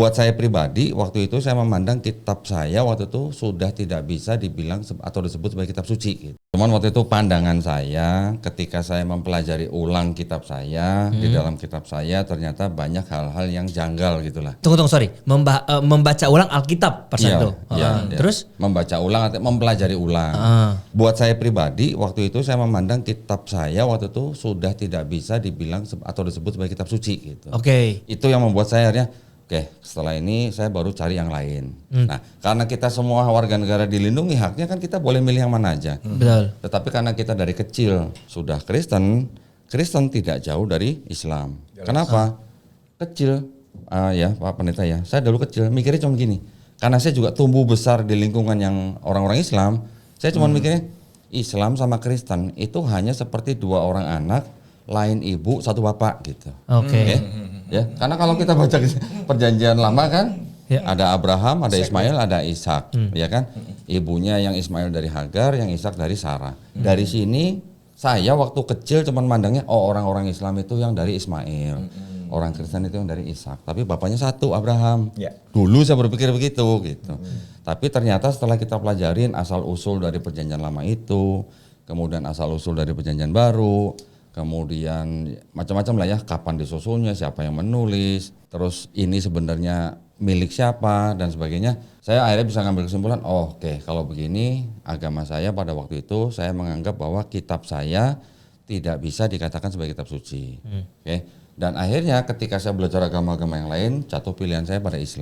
Buat saya pribadi, waktu itu saya memandang kitab saya waktu itu sudah tidak bisa dibilang atau disebut sebagai kitab suci. Gitu. Cuman waktu itu pandangan saya ketika saya mempelajari ulang kitab saya, di dalam kitab saya ternyata banyak hal-hal yang janggal gitulah. Tunggu, sorry. Membaca ulang Alkitab pas itu. Iya. Terus? Membaca ulang atau mempelajari ulang. Buat saya pribadi, waktu itu saya memandang kitab saya waktu itu sudah tidak bisa dibilang atau disebut sebagai kitab suci. Gitu. Oke. Itu yang membuat saya akhirnya setelah ini saya baru cari yang lain. Nah, karena kita semua warga negara dilindungi haknya kan kita boleh milih yang mana aja. Betul. Tetapi karena kita dari kecil sudah Kristen tidak jauh dari Islam. Kenapa? Kecil, ya Pak Pendeta ya. Saya dulu kecil mikirnya cuma gini. Karena saya juga tumbuh besar di lingkungan yang orang-orang Islam. Saya cuma mikirnya Islam sama Kristen itu hanya seperti dua orang anak, lain ibu, satu bapak gitu. Oke. Ya, karena kalau kita baca perjanjian lama kan, ya. Ada Abraham, ada Ismail, ada Ishak, ya kan? Ibunya yang Ismail dari Hagar, yang Ishak dari Sarah. Dari sini saya waktu kecil cuman mandangnya orang-orang Islam itu yang dari Ismail, orang Kristen itu yang dari Ishak. Tapi bapaknya satu, Abraham. Ya. Dulu saya berpikir begitu gitu. Tapi ternyata setelah kita pelajarin asal usul dari perjanjian lama itu, kemudian asal usul dari perjanjian baru, kemudian macam-macam lah ya, kapan disusunnya, siapa yang menulis, terus ini sebenarnya milik siapa dan sebagainya. Saya akhirnya bisa ngambil kesimpulan, oke, kalau begini agama saya pada waktu itu saya menganggap bahwa kitab saya tidak bisa dikatakan sebagai kitab suci. Oke. Dan akhirnya ketika saya belajar agama-agama yang lain, jatuh pilihan saya pada Islam.